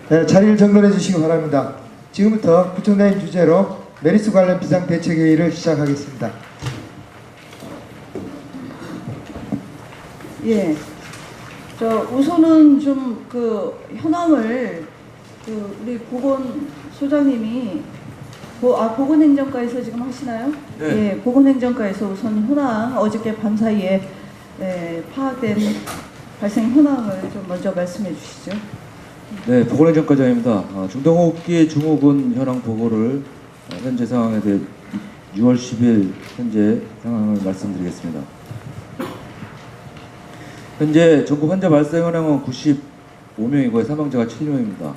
네, 자리를 정돈해 주시기 바랍니다. 지금부터 구청장님 주재로 메르스 관련 비상대책회의를 시작하겠습니다. 예, 우선은 좀 그 현황을 우리 보건소장님이 보건행정과에서 지금 하시나요? 네. 예, 보건행정과에서 우선 현황 어저께 밤 사이에 파악된 발생 현황을 좀 먼저 말씀해 주시죠. 네, 보건행정과장입니다. 중동호흡기 증후군 현황 보고를 현재 상황에 대해 6월 10일 현재 상황을 말씀드리겠습니다. 현재 전국 환자 발생 현황은 95명이고 사망자가 7명입니다.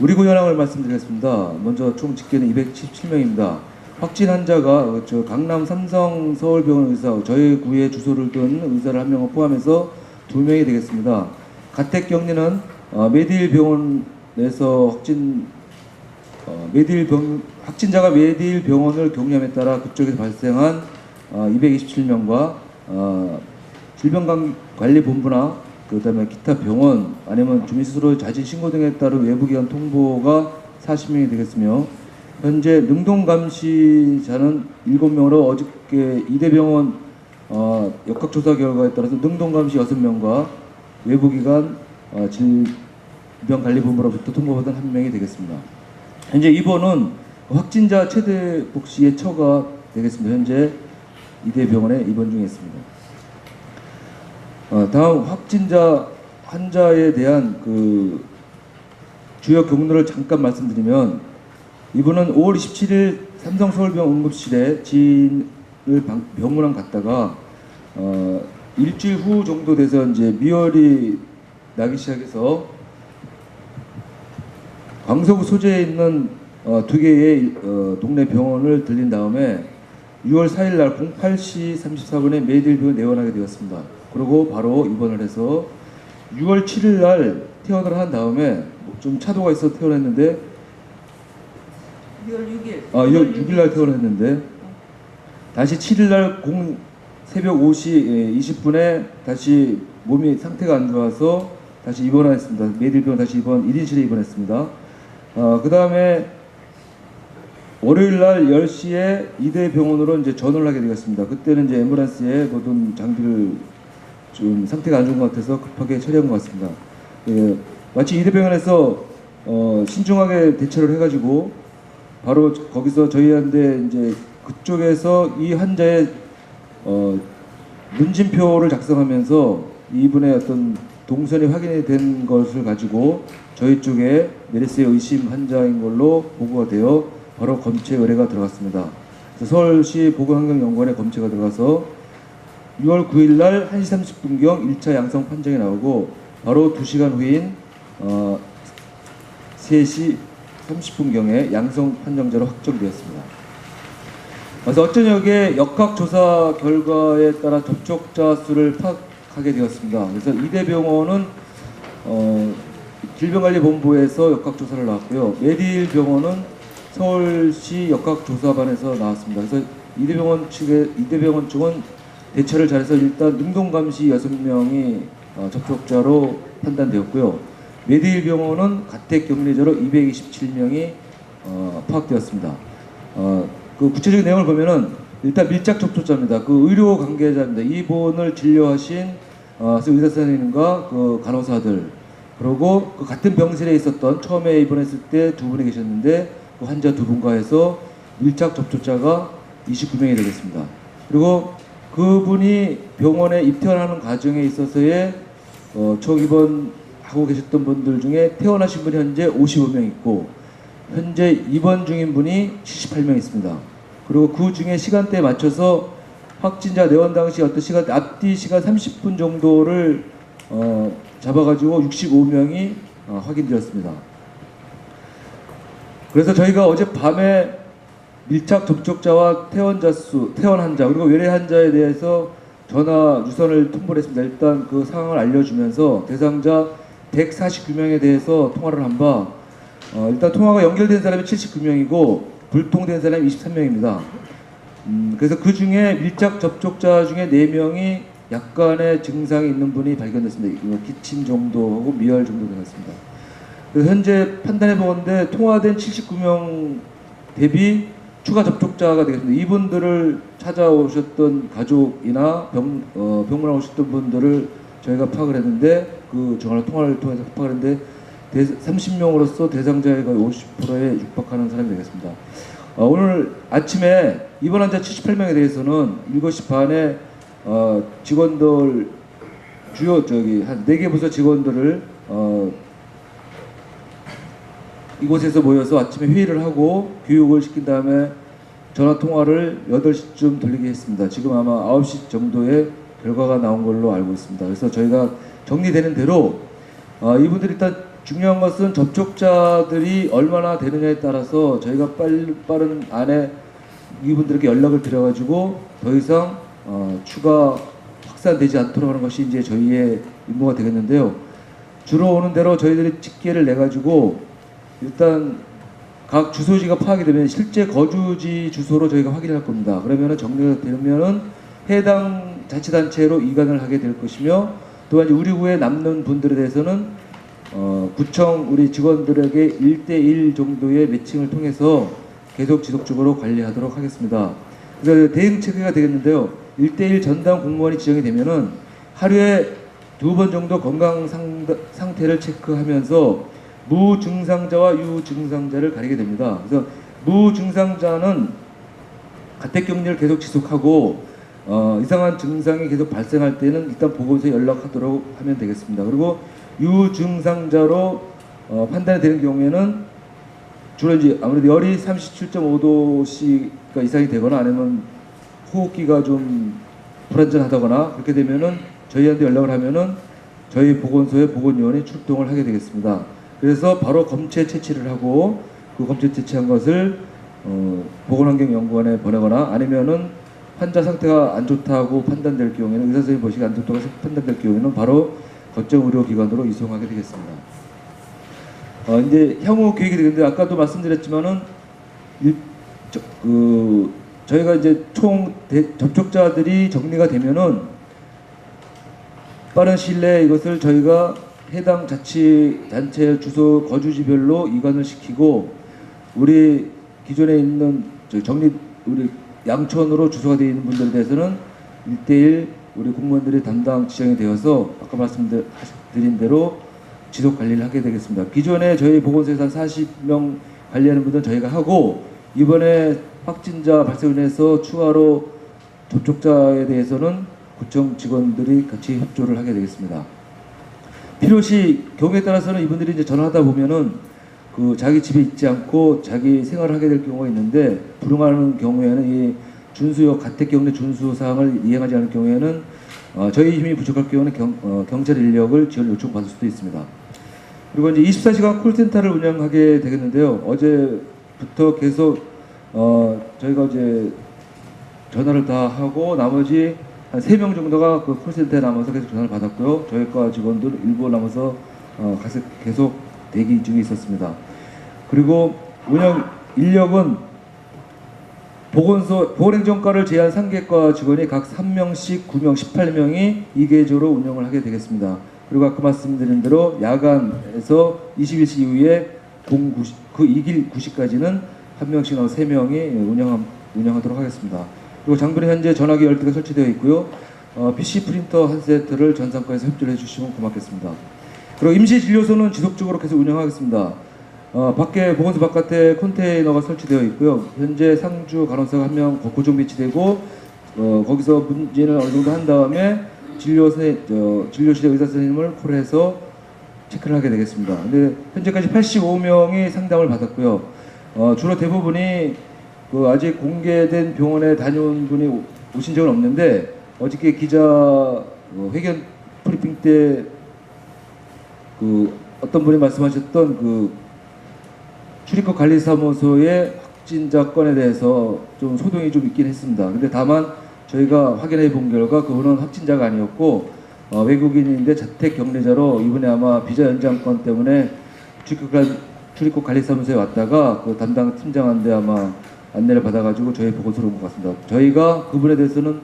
우리 구 현황을 말씀드리겠습니다. 먼저 총 집계는 277명입니다. 확진 환자가 강남 삼성 서울병원 의사, 저희 구에 주소를 둔 의사를 한 명을 포함해서 2명이 되겠습니다. 가택 격리는 메디힐 병원에서 확진자가 메디힐 병원을 격리함에 따라 그쪽에서 발생한 227명과 질병관리본부나 그다음에 기타 병원 아니면 주민 스스로 자진 신고 등에 따른 외부기관 통보가 40명이 되겠으며 현재 능동 감시자는 7명으로 어저께 이대병원 역학조사 결과에 따라서 능동 감시 6명과 외부기관 질병관리본부로부터 통보받은 1명이 되겠습니다. 현재 입원은 확진자 최대복 씨의 처가 되겠습니다. 현재 이대병원에 입원 중에 있습니다. 다음 확진자 환자에 대한 그 주요 경로를 잠깐 말씀드리면 이분은 5월 27일 삼성 서울병원 응급실에 지인을 병문안 갔다가 일주일 후 정도 돼서 이제 미열이 나기 시작해서 광서구 소재에 있는 2개의 동네 병원을 들린 다음에 6월 4일 날 08시 34분에 메디힐 병원에 내원하게 되었습니다. 그리고 바로 입원을 해서 6월 7일 날 퇴원을 한 다음에 좀 차도가 있어서 퇴원했는데 6월 6일 날 퇴원했는데 다시 7일 날 새벽 5시 20분에 다시 몸이 상태가 안 좋아서 다시 입원했습니다. 메디힐 병원 다시 1인실에 입원했습니다. 그 다음에 월요일 날 10시에 이대병원으로 이제 전원을 하게 되었습니다. 그때는 이제 앰뷸런스에 모든 장비를 좀 상태가 안 좋은 것 같아서 급하게 처리한 것 같습니다. 예, 마치 이대병원에서 신중하게 대처를 해가지고 바로 거기서 저희한테 이제 그쪽에서 이 환자의 문진표를 작성하면서 이분의 어떤 동선이 확인이 된 것을 가지고 저희 쪽에 메르스의 의심 환자인 걸로 보고가 되어 바로 검체 의뢰가 들어갔습니다. 그래서 서울시 보건환경연구원에 검체가 들어가서 6월 9일 날 1시 30분경 1차 양성 판정이 나오고 바로 2시간 후인 3시 30분경에 양성 판정자로 확정되었습니다. 그래서 어쩌녁에 역학조사 결과에 따라 접촉자 수를 파악하게 되었습니다. 그래서 이대병원은 질병관리본부에서 역학조사를 나왔고요. 메디힐 병원은 서울시 역학조사반에서 나왔습니다. 그래서 이대병원 측은 대처를 잘해서 일단 능동감시 6명이 접촉자로 판단되었고요. 메디힐 병원은 가택격리자로 227명이 파악되었습니다. 그 구체적인 내용을 보면은 일단 밀착 접촉자입니다. 그 의료 관계자입니다. 이분을 진료하신 의사 선생님과 그 간호사들 그리고 그 같은 병실에 있었던 처음에 입원했을 때 2분이 계셨는데 그 환자 2분과 해서 밀착 접촉자가 29명이 되겠습니다. 그리고 그분이 병원에 입퇴원하는 과정에 있어서의 초입원하고 계셨던 분들 중에 퇴원하신 분이 현재 55명 있고 현재 입원 중인 분이 78명 있습니다. 그리고 그 중에 시간대에 맞춰서 확진자 내원 당시 어떤 시간대 앞뒤 시간 30분 정도를 잡아가지고 65명이 확인되었습니다. 그래서 저희가 어젯밤에 밀착 접촉자와 퇴원 환자 그리고 외래 환자에 대해서 전화 유선을 통보를 했습니다. 일단 그 상황을 알려주면서 대상자 149명에 대해서 통화를 한 바 일단 통화가 연결된 사람이 79명이고 불통된 사람이 23명입니다. 그래서 그 중에 밀착 접촉자 중에 4명이 약간의 증상이 있는 분이 발견됐습니다. 기침 정도하고 미열 정도 되었습니다. 그래서 현재 판단해 보건데 통화된 79명 대비 추가 접촉자가 되겠습니다. 이분들을 찾아오셨던 가족이나 병문안 오셨던 분들을 저희가 파악을 했는데 그 전화 통화를 통해서 파악을 했는데 30명으로서 대상자의 거의 50%에 육박하는 사람이 되겠습니다. 오늘 아침에 입원 환자 78명에 대해서는 7시 반에 직원들 주요 한 4개 부서 직원들을 이곳에서 모여서 아침에 회의를 하고 교육을 시킨 다음에 전화 통화를 8시쯤 돌리게 했습니다. 지금 아마 9시 정도에 결과가 나온 걸로 알고 있습니다. 그래서 저희가 정리되는 대로 이분들이 일단 중요한 것은 접촉자들이 얼마나 되느냐에 따라서 저희가 빠른 안에 이분들에게 연락을 드려가지고 더 이상 추가 확산되지 않도록 하는 것이 이제 저희의 임무가 되겠는데요. 주로 오는 대로 저희들이 집계를 내가지고 일단 각 주소지가 파악이 되면 실제 거주지 주소로 저희가 확인을 할 겁니다. 그러면은 정리가 되면은 해당 자치단체로 이관을 하게 될 것이며 또한 이제 우리구에 남는 분들에 대해서는 구청 우리 직원들에게 1대1 정도의 매칭을 통해서 계속 지속적으로 관리하도록 하겠습니다. 그래서 대응 체계가 되겠는데요. 1대1 전담 공무원이 지정이 되면은 하루에 2번 정도 건강 상태를 체크하면서 무증상자와 유증상자를 가리게 됩니다. 그래서 무증상자는 가택격리를 계속 지속하고 이상한 증상이 계속 발생할 때는 일단 보건소에 연락하도록 하면 되겠습니다. 그리고 유증상자로 판단이 되는 경우에는 주로 이제 아무래도 열이 37.5도씨가 이상이 되거나 아니면 호흡기가 좀 불안전하다거나 그렇게 되면은 저희한테 연락을 하면은 저희 보건소에 보건요원이 출동을 하게 되겠습니다. 그래서 바로 검체 채취를 하고 그 검체 채취한 것을 보건환경연구원에 보내거나 아니면은 환자 상태가 안 좋다고 판단될 경우에는 의사 선생님 보시기 안 좋다고 판단될 경우에는 바로 거점 의료기관으로 이송하게 되겠습니다. 이제 향후 계획이 되겠는데 아까도 말씀드렸지만은 저희가 이제 총 접촉자들이 정리가 되면은 빠른 시일 내에 이것을 저희가 해당 자치단체 주소 거주지별로 이관을 시키고 우리 기존에 있는 우리 양천으로 주소가 되어 있는 분들에 대해서는 1대1 우리 공무원들이 담당 지정이 되어서 아까 말씀드린 대로 지속 관리를 하게 되겠습니다. 기존에 저희 보건소에서 한 40명 관리하는 분들은 저희가 하고 이번에 확진자 발생을 해서 추가로 접촉자에 대해서는 구청 직원들이 같이 협조를 하게 되겠습니다. 필요시 경우에 따라서는 이분들이 이제 전화하다 보면은 그 자기 집에 있지 않고 자기 생활을 하게 될 경우가 있는데 불응하는 경우에는 이 가택격리 준수 사항을 이행하지 않을 경우에는 저희 힘이 부족할 경우는 경찰 인력을 지원 요청받을 수도 있습니다. 그리고 이제 24시간 콜센터를 운영하게 되겠는데요. 어제부터 계속 저희가 이제 전화를 다 하고 나머지 한 3명 정도가 그 콜센터에 남아서 계속 전화를 받았고요. 저희과 직원들 일부 남아서 계속 대기 중에 있었습니다. 그리고 운영 인력은 보건행정과를 제한 3개과 직원이 각 3명씩 9명, 18명이 2계조로 운영을 하게 되겠습니다. 그리고 아까 말씀드린 대로 야간에서 21시 이후에 그 2길 9시까지는 한 명씩 나와 3명이 운영하도록 하겠습니다. 그리고 장변에 현재 전화기 10대가 설치되어 있고요. PC 프린터 한 세트를 전산과에서 협조를 해주시면 고맙겠습니다. 그리고 임시진료소는 지속적으로 계속 운영하겠습니다. 보건소 바깥에 컨테이너가 설치되어 있고요. 현재 상주 간호사가 1명 고정 배치되고 거기서 문진을 어느 정도 한 다음에 진료실의 의사 선생님을 콜해서 체크를 하게 되겠습니다. 근데 현재까지 85명이 상담을 받았고요. 주로 대부분이 아직 공개된 병원에 다녀온 분이 오신 적은 없는데 어저께 기자 회견 브리핑 때 어떤 분이 말씀하셨던 출입국 관리사무소의 확진자 건에 대해서 좀 소동이 좀 있긴 했습니다. 근데 다만 저희가 확인해 본 결과 그분은 확진자가 아니었고 외국인인데 자택 격리자로 이분이 아마 비자 연장권 때문에 출입국 관리사무소에 왔다가 그 담당 팀장한테 아마 안내를 받아가지고 저희 보고서로 온 것 같습니다. 저희가 그분에 대해서는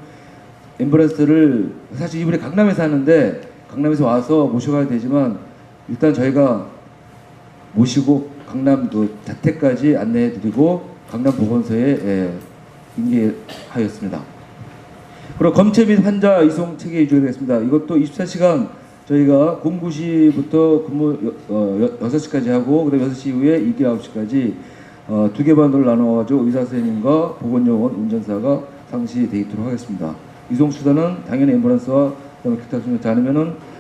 앰뷸런스를 사실 이분이 강남에 사는데 강남에서 와서 모셔가야 되지만 일단 저희가 모시고 강남 자택까지 안내해드리고 강남 보건소에 인계하였습니다. 그리고 검체 및 환자 이송 체계 이주되겠습니다. 이것도 24시간 저희가 09시부터 근무 6시까지 하고 그다음에 6시 이후에 2개 9시까지 두 개 반으로 나눠가지고 의사 선생님과 보건요원 운전사가 상시 데이트로 하겠습니다. 이송 수단은 당연히 앰뷸런스와 그다음에 기타 수단이 않으면은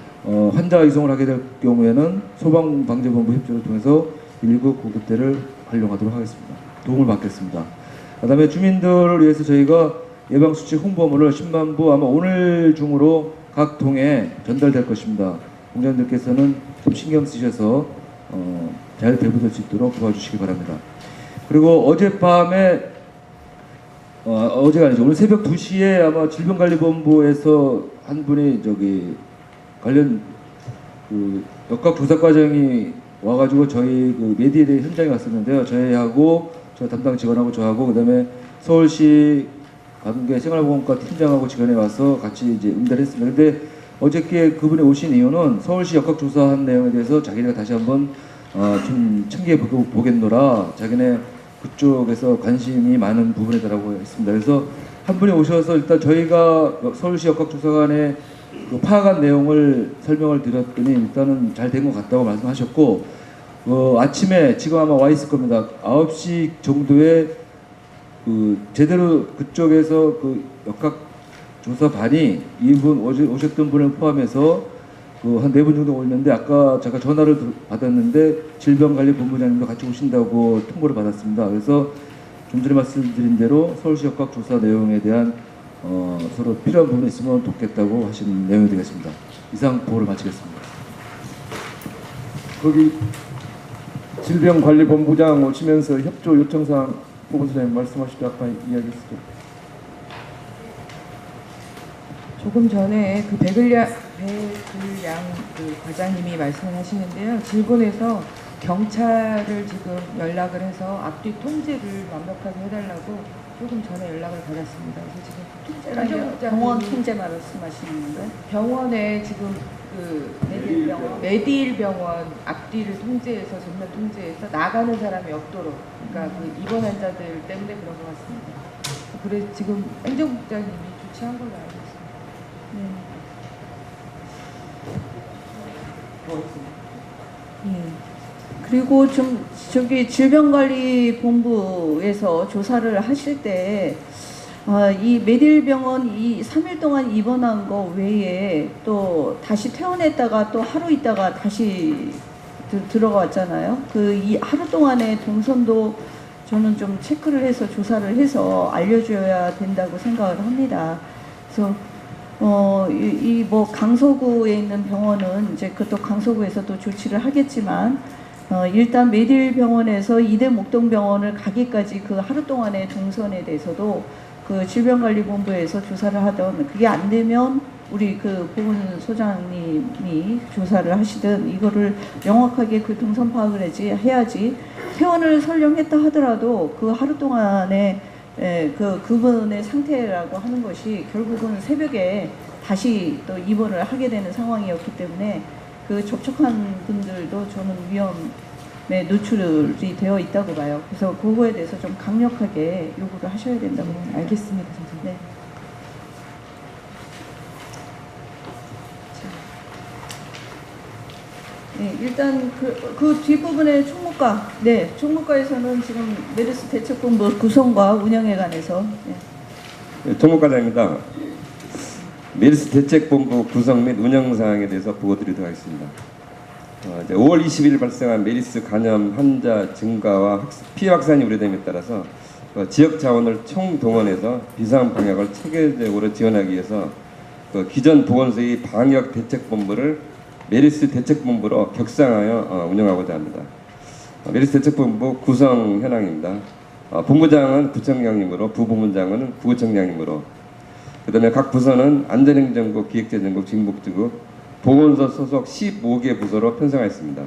환자 이송을 하게 될 경우에는 소방방재본부 협조를 통해서 119 구급대를 활용하도록 하겠습니다. 도움을 받겠습니다. 그다음에 주민들을 위해서 저희가 예방수칙 홍보물을 10만 부 아마 오늘 중으로 각 동에 전달될 것입니다. 공장님들께서는 좀 신경 쓰셔서 잘 배부될 수 있도록 도와주시기 바랍니다. 그리고 어젯밤에 어제가 아니죠. 오늘 새벽 2시에 아마 질병관리본부에서 한 분이 관련 역학 조사 과정이 와가지고 저희 메디에 현장에 왔었는데요. 저희하고 저 담당 직원하고 저하고 그다음에 서울시 관계 생활보건과 팀장하고 직원이 와서 같이 이제 응대를 했습니다. 근데 어저께 그분이 오신 이유는 서울시 역학 조사한 내용에 대해서 자기네가 다시 한번 좀 챙겨 보겠노라. 자기네 그쪽에서 관심이 많은 부분이라고 했습니다. 그래서 한 분이 오셔서 일단 저희가 서울시 역학조사관에 파악한 내용을 설명을 드렸더니 일단은 잘 된 것 같다고 말씀하셨고 아침에 지금 아마 와 있을 겁니다. 9시 정도에 제대로 그쪽에서 역학조사반이 이분 오셨던 분을 포함해서 한 4분 정도 오셨는데 아까 제가 전화를 받았는데 질병관리본부장님도 같이 오신다고 통보를 받았습니다. 그래서 좀 전에 말씀드린 대로 서울시 역학조사 내용에 대한 서로 필요한 부분이 있으면 돕겠다고 하신 내용이 되겠습니다. 이상 보고를 마치겠습니다. 거기 질병관리본부장 오시면서 협조 요청사항 보건소장님 말씀하시죠. 아까 이야기했었죠. 조금 전에 배글양 과장님이 말씀을 하시는데요. 질본에서 경찰을 지금 연락을 해서 앞뒤 통제를 완벽하게 해달라고 조금 전에 연락을 받았습니다. 그래서 지금 병원 통제 말씀하시는 건가요? 병원에 지금 메디일 병원 앞뒤를 통제해서 전면 통제해서 나가는 사람이 없도록 그러니까 입원 환자들 때문에 그런 것 같습니다. 그래서 지금 행정국장님이 조치한 걸로 알고 있습니다. 그리고 질병관리본부에서 조사를 하실 때 이 메딜병원 이 3일 동안 입원한 거 외에 또 다시 퇴원했다가 또 하루 있다가 다시 들어갔잖아요. 이 하루 동안의 동선도 저는 좀 체크를 해서 조사를 해서 알려줘야 된다고 생각을 합니다. 그래서 강서구에 있는 병원은 이제 그것도 강서구에서도 조치를 하겠지만 일단 메딜병원에서 이대 목동병원을 가기까지 그 하루 동안의 동선에 대해서도 질병관리본부에서 조사를 하던 그게 안 되면 우리 보건소장님이 조사를 하시든 이거를 명확하게 동선 파악을 해야지 퇴원을 설령 했다 하더라도 그 하루 동안에 그분의 상태라고 하는 것이 결국은 새벽에 다시 또 입원을 하게 되는 상황이었기 때문에 접촉한 분들도 저는 위험에 노출이 되어 있다고 봐요. 그래서 그거에 대해서 좀 강력하게 요구를 하셔야 된다고 봅니다. 알겠습니다, 선생님. 네. 네, 일단 그 뒷부분의 총무과, 총무과에서는 지금 메르스 대책본부 구성과 운영에 관해서 총무과장입니다. 메르스 대책본부 구성 및 운영 사항에 대해서 보고드리도록 하겠습니다. 이제 5월 20일 발생한 메르스 감염 환자 증가와 피해 확산이 우려됨에 따라서 지역 자원을 총동원해서 비상 방역을 체계적으로 지원하기 위해서 기존 보건소의 방역 대책본부를 메르스 대책본부로 격상하여 운영하고자 합니다. 메르스 대책본부 구성 현황입니다. 본부장은 구청장님으로, 부본부장은 부구청장님으로, 그 다음에 각 부서는 안전행정국, 기획재정국, 징복지국, 보건소 소속 15개 부서로 편성하였습니다.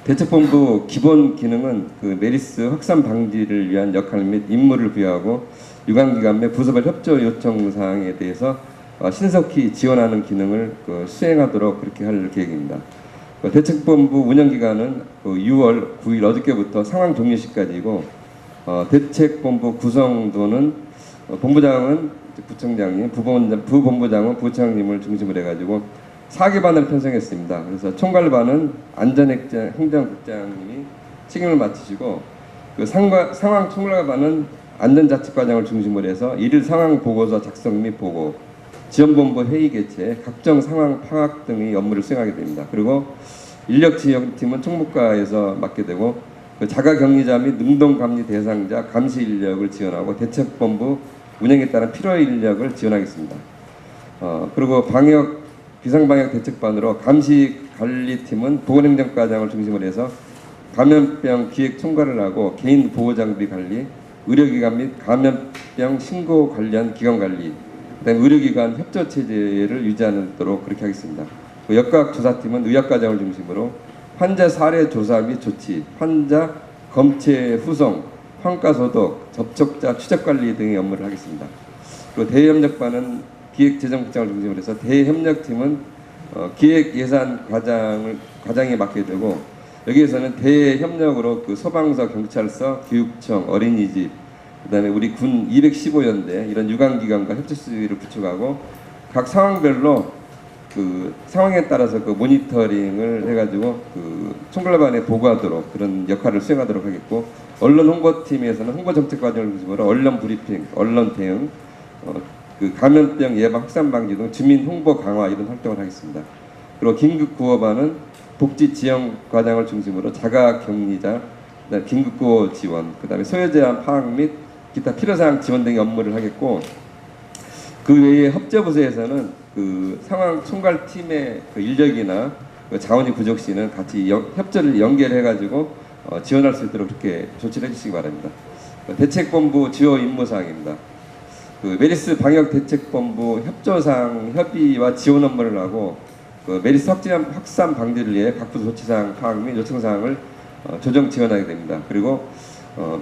대책본부 기본 기능은 메르스 확산 방지를 위한 역할 및 임무를 부여하고 유관기관 및 부서별 협조 요청 사항에 대해서 신속히 지원하는 기능을 수행하도록 그렇게 할 계획입니다. 대책본부 운영 기간은 6월 9일 어저께부터 상황 종료 시까지이고 대책본부 구성도는 본부장은 부청장님, 부본부장은 부청장님을 중심으로 해가지고 4개반을 편성했습니다. 그래서 총괄반은 안전행정국장님이 책임을 맡으시고 그 상황 총괄반은 안전자치과장을 중심으로 해서 일일 상황 보고서 작성 및 보고, 지원본부 회의 개최, 각종 상황 파악 등의 업무를 수행하게 됩니다. 그리고 인력 지원팀은 총무과에서 맡게 되고 그 자가격리자 및 능동감리 대상자 감시 인력을 지원하고 대책본부 운영에 따른 필요 인력을 지원하겠습니다. 그리고 비상방역 대책반으로 감시관리팀은 보건행정과장을 중심으로 해서 감염병 기획 총괄을 하고 개인 보호장비 관리, 의료기관 및 감염병 신고 관련 기관 관리, 그다음에 의료기관 협조 체제를 유지하도록 그렇게 하겠습니다. 그 역학조사팀은 의학과장을 중심으로 환자 사례 조사 및 조치, 환자 검체 후송, 환가소독, 접촉자 추적 관리 등의 업무를 하겠습니다. 그리고 대협력반은 기획재정국장을 중심으로 해서 대협력팀은 기획예산과장이 맡게 되고 여기에서는 대협력으로 그 소방서, 경찰서, 교육청, 어린이집, 그다음에 우리 군 215연대 이런 유관기관과 협조 수위를 구축하고 각 상황별로 그 상황에 따라서 그 모니터링을 해가지고 그 총괄반에 보고하도록 그런 역할을 수행하도록 하겠고, 언론 홍보팀에서는 홍보정책과정을 중심으로 언론 브리핑, 언론 대응, 그 감염병 예방 확산 방지 등 주민 홍보 강화 이런 활동을 하겠습니다. 그리고 긴급구호반은 복지 지원 과장을 중심으로 자가격리자, 그다음에 긴급구호 지원, 그다음에 소외제한 파악 및 기타 필요사항 지원 등의 업무를 하겠고, 그 외에 협조부서에서는 그 상황 총괄팀의 그 인력이나 그 자원이 부족 시는 같이 협조를 연결해가지고 지원할 수 있도록 그렇게 조치를 해주시기 바랍니다. 대책본부 주요 임무사항입니다. 그 메리스 방역대책본부 협조상 협의와 지원 업무를 하고 그 메리스 확산 방지를 위해 각 부서 조치사항 파악 및 요청사항을 조정 지원하게 됩니다. 그리고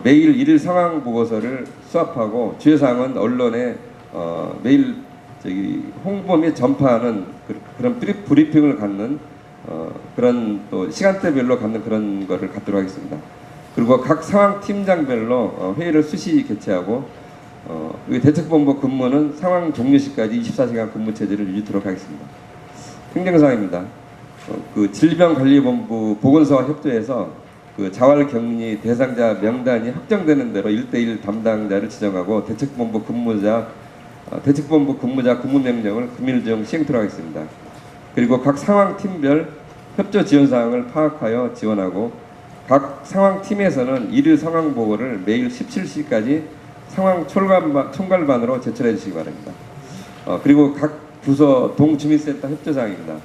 매일 일일 상황 보고서를 수합하고 주요사항은 언론에 매일 홍보 및 전파하는 그런 브리핑을 갖는 그런 또 시간대별로 갖는 그런 거를 갖도록 하겠습니다. 그리고 각 상황 팀장별로 회의를 수시 개최하고 대책본부 근무는 상황 종료 시까지 24시간 근무 체제를 유지토록 하겠습니다. 행정사항입니다. 그 질병관리본부 보건소와 협조해서 그 자활격리 대상자 명단이 확정되는 대로 1대1 담당자를 지정하고 대책본부 근무자 근무명령을 금일 중 시행토록 하겠습니다. 그리고 각 상황팀별 협조 지원사항을 파악하여 지원하고 각 상황팀에서는 일일 상황 보고를 매일 17시까지 상황 총괄반으로 제출해 주시기 바랍니다. 그리고 각 부서 동주민센터 협조사항입니다.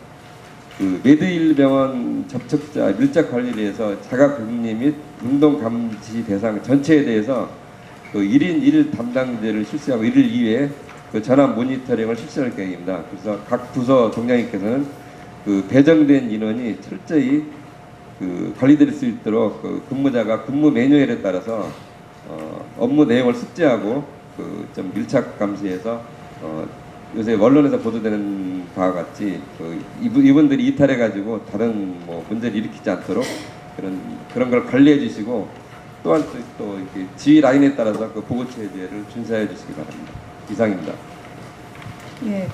그 메드힐병원 접촉자 밀접 관리를 위해서 자가격리 및 운동감시 대상 전체에 대해서 그 1인 1일 담당제를 실시하고 1일 이외에 그 전화 모니터링을 실시할 계획입니다. 그래서 각 부서 동장님께서는 그 배정된 인원이 철저히 그 관리될 수 있도록 그 근무자가 근무 매뉴얼에 따라서 업무 내용을 숙지하고 그 좀 밀착 감시해서 요새 언론에서 보도되는 바와 같이 그 이분들이 이탈해 가지고 다른 뭐 문제를 일으키지 않도록 그런 걸 관리해 주시고, 또한 또 이렇게 지휘 라인에 따라서 그 보고 체제를 준수해 주시기 바랍니다. 이상입니다. 예,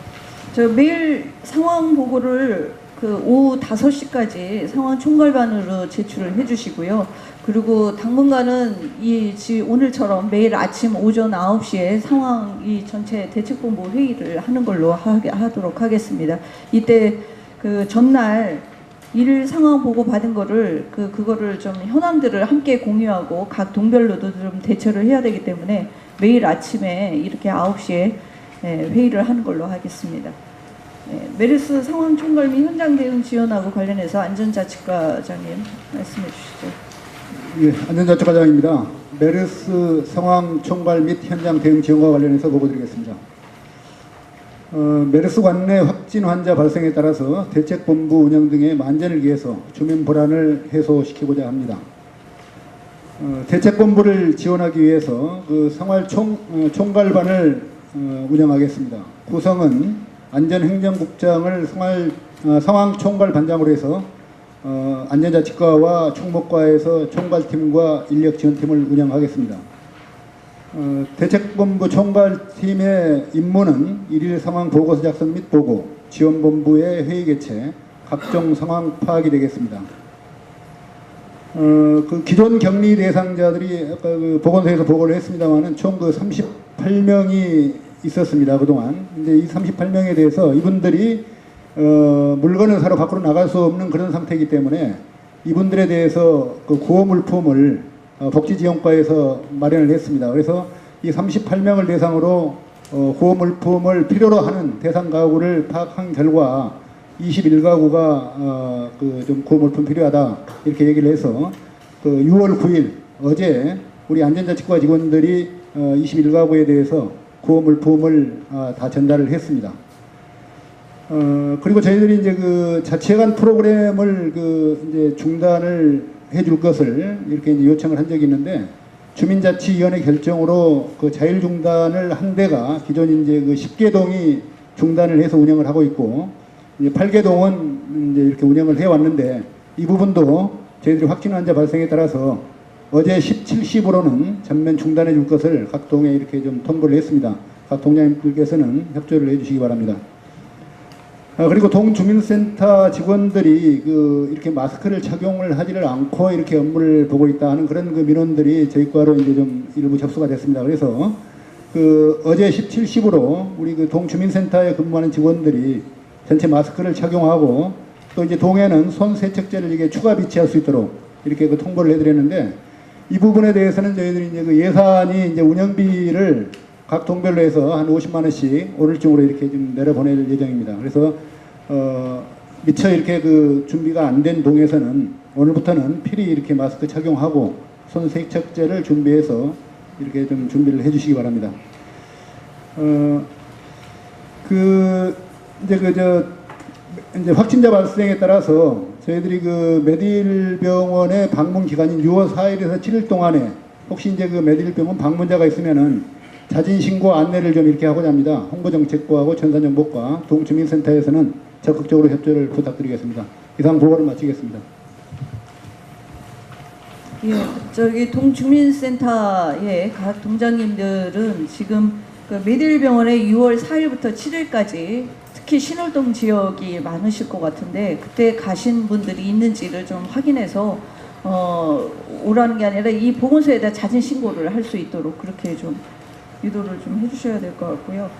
저 매일 상황 보고를 그 오후 5시까지 상황 총괄반으로 제출을 해주시고요. 그리고 당분간은 오늘처럼 매일 아침 오전 9시에 상황 이 전체 대책본부 회의를 하는 걸로 하도록 하겠습니다. 이때 그 전날 일일 상황 보고 받은 거를 그거를 좀 현황들을 함께 공유하고 각 동별로도 좀 대처를 해야 되기 때문에 매일 아침에 이렇게 9시에 회의를 하는 걸로 하겠습니다. 메르스 상황 총괄 및 현장 대응 지원하고 관련해서 안전자치과장님 말씀해 주시죠. 예, 안전자치과장입니다. 메르스 상황 총괄 및 현장 대응 지원과 관련해서 보고드리겠습니다. 메르스 관내 확진 환자 발생에 따라서 대책본부 운영 등의 만전을 위해서 주민 불안을 해소시키고자 합니다. 대책본부를 지원하기 위해서 그 총괄반을 운영하겠습니다. 구성은 안전행정국장을 상황 총괄반장으로 해서 안전자치과와 총목과에서 총괄팀과 인력지원팀을 운영하겠습니다. 대책본부 총괄팀의 임무는 일일 상황 보고서 작성 및 보고, 지원본부의 회의 개최, 각종 상황 파악이 되겠습니다. 그 기존 격리 대상자들이 아까 그 보건소에서 보고를 했습니다만은 총 그 38명이 있었습니다, 그동안. 근데 이 38명에 대해서 이분들이 물건을 사러 밖으로 나갈 수 없는 그런 상태이기 때문에 이분들에 대해서 그 구호 물품을 복지지원과에서 마련을 했습니다. 그래서 이 38명을 대상으로 구호 물품을 필요로 하는 대상 가구를 파악한 결과 21가구가 그 좀 구호 물품 필요하다 이렇게 얘기를 해서 그 6월 9일 어제 우리 안전자치과 직원들이 21가구에 대해서 구호 물품을 다 전달을 했습니다. 그리고 저희들이 이제 그 자치회관 프로그램을 그 이제 중단을 해줄 것을 이렇게 이제 요청을 한 적이 있는데, 주민자치위원회 결정으로 그 자율 중단을 한 데가 기존 이제 그 10개동이 중단을 해서 운영을 하고 있고, 이제 8개동은 이제 이렇게 운영을 해 왔는데, 이 부분도 저희들이 확진 환자 발생에 따라서 어제 17, 10으로는 전면 중단해 줄 것을 각 동에 이렇게 좀 통보를 했습니다. 각 동장님들께서는 협조를 해 주시기 바랍니다. 그리고 동주민센터 직원들이 그 이렇게 마스크를 착용을 하지를 않고 이렇게 업무를 보고 있다 하는 그런 그 민원들이 저희 과로 이제 좀 일부 접수가 됐습니다. 그래서 그 어제 17, 10으로 우리 그 동주민센터에 근무하는 직원들이 전체 마스크를 착용하고, 또 이제 동에는 손 세척제를 이게 추가 비치할 수 있도록 이렇게 그 통보를 해드렸는데, 이 부분에 대해서는 저희들이 이제 그 예산이 이제 운영비를 각 동별로 해서 한 50만 원씩 오늘 중으로 이렇게 좀 내려보낼 예정입니다. 그래서 미처 이렇게 그 준비가 안 된 동에서는 오늘부터는 필히 이렇게 마스크 착용하고 손 세척제를 준비해서 이렇게 좀 준비를 해주시기 바랍니다. 이제 확진자 발생에 따라서 저희들이 그 메딜 병원의 방문 기간인 6월 4일에서 7일 동안에 혹시 이제 그 메딜 병원 방문자가 있으면은 자진 신고 안내를 좀 이렇게 하고자 합니다. 홍보정책부하고 전산정보과 동주민센터에서는 적극적으로 협조를 부탁드리겠습니다. 이상 보고를 마치겠습니다. 예, 저기 동주민센터의 각 동장님들은 지금 그 메딜병원에 6월 4일부터 7일까지 특히 신월동 지역이 많으실 것 같은데, 그때 가신 분들이 있는지를 좀 확인해서 오라는 게 아니라 이 보건소에다 자진 신고를 할 수 있도록 그렇게 좀 유도를 좀 해주셔야 될 것 같고요.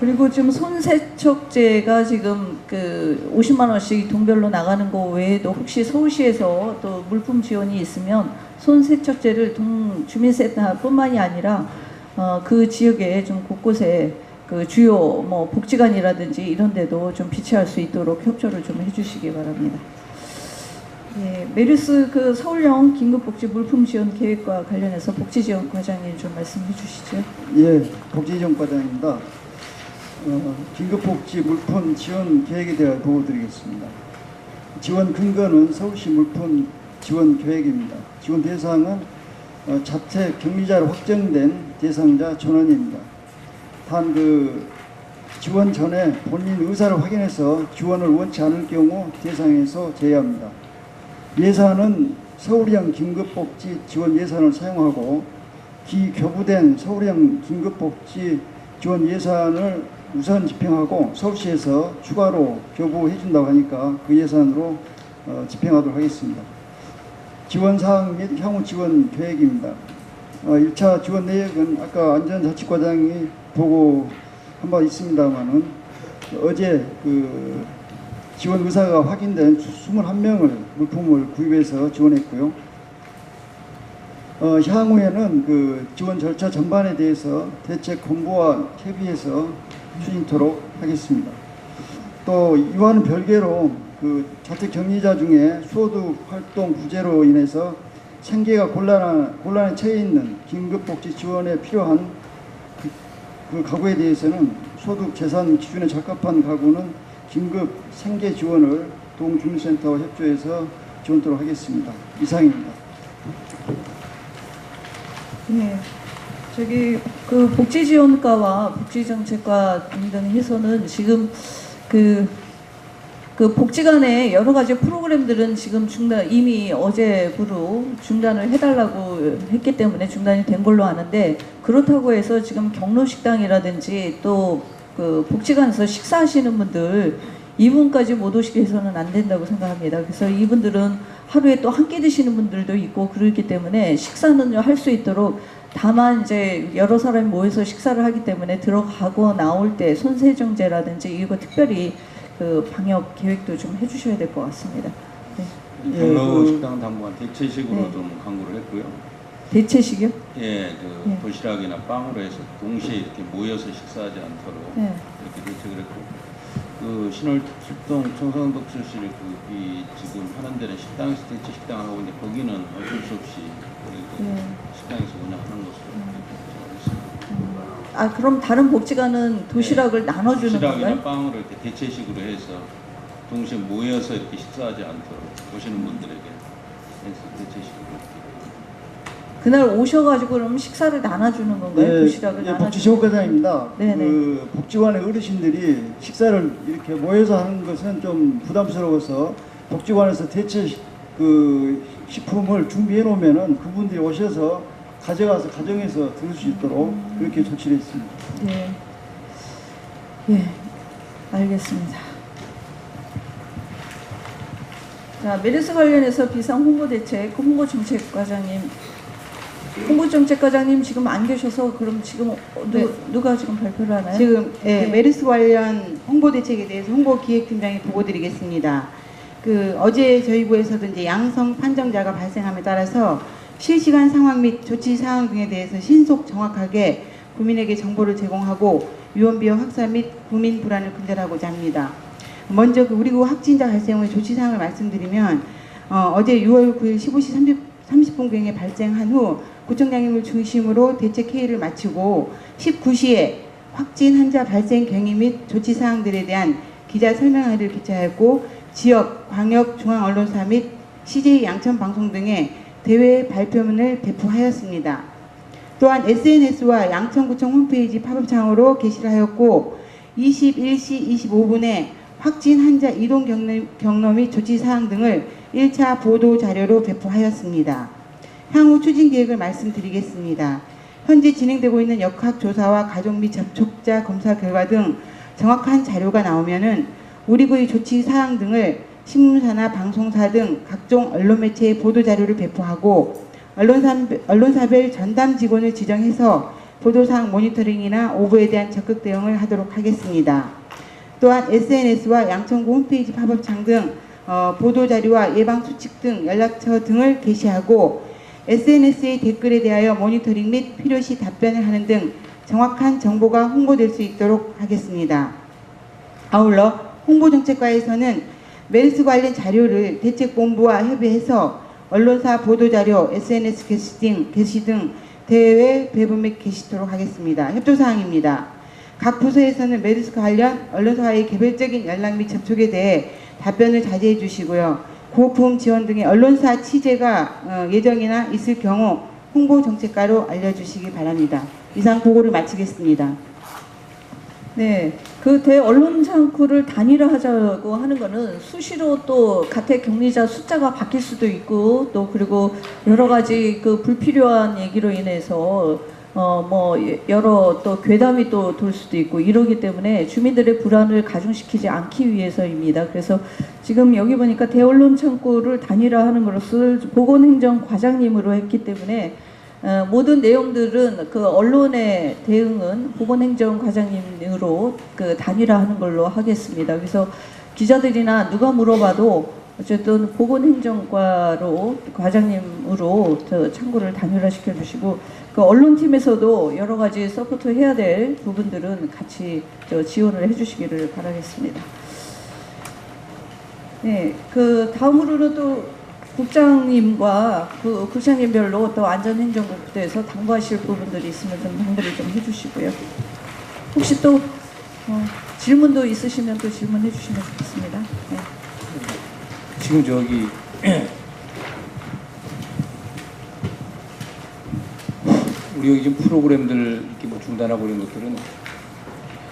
그리고 지금 손세척제가 지금 그 50만 원씩 동별로 나가는 거 외에도 혹시 서울시에서 또 물품 지원이 있으면 손세척제를 동주민센터뿐만이 아니라 그 지역에 좀 곳곳에 그 주요 뭐 복지관이라든지 이런 데도 좀 비치할 수 있도록 협조를 좀 해주시기 바랍니다. 예, 메르스 그 서울형 긴급복지 물품 지원 계획과 관련해서 복지지원 과장님 좀 말씀해 주시죠. 예, 복지지원과장입니다. 긴급복지 물품 지원 계획에 대해 보고 드리겠습니다. 지원 근거는 서울시 물품 지원 계획입니다. 지원 대상은 자택 격리자로 확정된 대상자 전원입니다. 단 그 지원 전에 본인 의사를 확인해서 지원을 원치 않을 경우 대상에서 제외합니다. 예산은 서울형 긴급복지 지원 예산을 사용하고, 기교부된 서울형 긴급복지 지원 예산을 우선 집행하고 서울시에서 추가로 교부해 준다고 하니까 그 예산으로 집행하도록 하겠습니다. 지원사항 및 향후 지원 계획입니다. 1차 지원 내역은 아까 안전자치과장이 보고 한 바 있습니다만은, 어제 그 지원 의사가 확인된 21명을 물품을 구입해서 지원했고요. 향후에는 그 지원 절차 전반에 대해서 대책본부와 협의해서 추진토록 하겠습니다. 또 이와는 별개로 그 자택 격리자 중에 소득 활동 부재로 인해서 생계가 곤란에 처해 있는 긴급복지 지원에 필요한 그 가구에 대해서는 소득 재산 기준에 적합한 가구는 긴급 생계 지원을 동주민센터와 협조해서 지원토록 하겠습니다. 이상입니다. 네, 저기 그 복지지원과와 복지정책과 등등 해서는 지금 그 그 복지관의 여러 가지 프로그램들은 지금 이미 어제부로 중단을 해달라고 했기 때문에 중단이 된 걸로 아는데, 그렇다고 해서 지금 경로식당이라든지 또 그 복지관에서 식사하시는 분들 이분까지 못 오시게 해서는 안 된다고 생각합니다. 그래서 이분들은 하루에 또 한 끼 드시는 분들도 있고 그렇기 때문에 식사는 할 수 있도록, 다만 이제 여러 사람이 모여서 식사를 하기 때문에 들어가고 나올 때 손세정제라든지 이거 특별히 그 방역 계획도 좀 해주셔야 될 것 같습니다. 네. 경로 식당 당분간 대체식으로 네. 좀 강구를 했고요. 대체식이요? 예, 그 네. 도시락이나 빵으로 해서 동시에 이렇게 모여서 식사하지 않도록 네. 이렇게 대책을 했고, 그 신월출동 청산독서실 이 지금 하는 데는 식당에서 대체 식당 하고 있는데 거기는 어쩔 수 없이 그 네. 식당에서 운영하는 것으로 생각했습니다. 아, 그럼 다른 복지관은 도시락을 나눠주는 도시락이나 건가요? 빵으로 이렇게 대체식으로 해서 동시에 모여서 이렇게 식사하지 않도록 오시는 분들에게 해서 대체식으로 이렇게. 그날 오셔가지고 그럼 식사를 나눠주는 건가요? 도시락을 나눠주는 복지시호과장입니다. 네네. 그 복지관의 어르신들이 식사를 이렇게 모여서 하는 것은 좀 부담스러워서 복지관에서 대체 그 식품을 준비해 놓으면은 그분들이 오셔서 가져가서 가정에서 드실 수 있도록 그렇게 조치를 했습니다. 네. 예, 알겠습니다. 자, 메르스 관련해서 비상 홍보대책 홍보정책과장님, 홍보정책과장님 지금 안 계셔서 그럼 지금 누가 지금 발표를 하나요? 지금 예, 네. 메르스 관련 홍보 대책에 대해서 홍보기획팀장이 보고 드리겠습니다. 그 어제 저희 부에서도 이제 양성 판정자가 발생함에 따라서 실시간 상황 및 조치 사항 등에 대해서 신속 정확하게 국민에게 정보를 제공하고 유언비어 확산 및 국민 불안을 근절하고자 합니다. 먼저 그 우리국 확진자 발생 후 조치 사항을 말씀드리면, 어제 6월 9일 15시 30분경에 발생한 후 구청장님을 중심으로 대책 회의를 마치고 19시에 확진 환자 발생 경위 및 조치 사항들에 대한 기자 설명회를 개최하였고, 지역, 광역, 중앙 언론사 및 CJ 양천 방송 등의 대외 발표문을 배포하였습니다. 또한 SNS와 양천구청 홈페이지 팝업창으로 게시를 하였고, 21시 25분에 확진 환자 이동 경로 및 조치 사항 등을 1차 보도 자료로 배포하였습니다. 향후 추진 계획을 말씀드리겠습니다. 현재 진행되고 있는 역학조사와 가족 및 접촉자 검사 결과 등 정확한 자료가 나오면은 우리국의 조치 사항 등을 신문사나 방송사 등 각종 언론 매체에 보도 자료를 배포하고, 언론사별 전담 직원을 지정해서 보도사항 모니터링이나 오보에 대한 적극 대응을 하도록 하겠습니다. 또한 SNS와 양천구 홈페이지 팝업창 등 보도자료와 예방수칙 등 연락처 등을 게시하고, SNS의 댓글에 대하여 모니터링 및 필요시 답변을 하는 등 정확한 정보가 홍보될 수 있도록 하겠습니다. 아울러 홍보정책과에서는 메르스 관련 자료를 대책본부와 협의해서 언론사 보도자료, SNS 게시 등 대외 배분 및 게시토록 하겠습니다. 협조사항입니다. 각 부서에서는 메르스 관련 언론사와의 개별적인 연락 및 접촉에 대해 답변을 자제해 주시고요. 구호품 지원 등의 언론사 취재가 예정이나 있을 경우 홍보정책과로 알려주시기 바랍니다. 이상 보고를 마치겠습니다. 네, 그 대언론 창구를 단일화하자고 하는 거는 수시로 또 가택 격리자 숫자가 바뀔 수도 있고, 또 그리고 여러 가지 그 불필요한 얘기로 인해서 뭐 여러 또 괴담이 또 돌 수도 있고 이러기 때문에 주민들의 불안을 가중시키지 않기 위해서입니다. 그래서 지금 여기 보니까 대언론 창구를 단일화하는 것을 보건행정과장님으로 했기 때문에 모든 내용들은 그 언론의 대응은 보건행정과장님으로 그 단일화하는 걸로 하겠습니다. 그래서 기자들이나 누가 물어봐도 어쨌든 보건행정과로 과장님으로 창구를 단일화시켜 주시고, 그 언론팀에서도 여러 가지 서포트 해야 될 부분들은 같이 지원을 해주시기를 바라겠습니다. 네, 그 다음으로는 또 국장님과 그 국장님별로 또 안전행정국부에서 당부하실 부분들이 있으면 좀 당부를 좀 해주시고요. 혹시 또 질문도 있으시면 또 질문해 주시면 좋겠습니다. 네. 지금 저기 우리 여기 지금 프로그램들 이렇게 뭐 중단하고 이런 것들은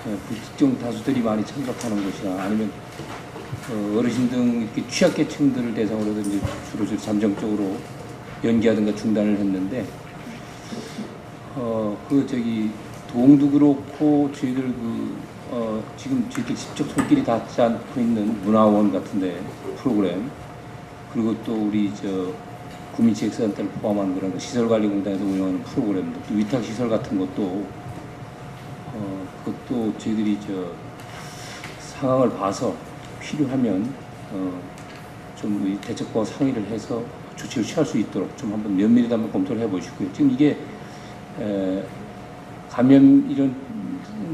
그 특정 다수들이 많이 참석하는 것이나 아니면 어르신 등 이렇게 취약계층들을 대상으로 이제 주로 잠정적으로 연기하든가 중단을 했는데 도움도 그렇고 저희들 지금 저희들 직접 손길이 닿지 않고 있는 문화원 같은데 프로그램, 그리고 또 우리 구민지역센터를 포함한 그런 시설관리공단에서 운영하는 프로그램도, 또 위탁시설 같은 것도 그것도 저희들이 상황을 봐서 필요하면 좀 대책과 상의를 해서 조치를 취할 수 있도록 좀 한번 면밀히 한번 검토를 해보시고요. 지금 이게 감염 이런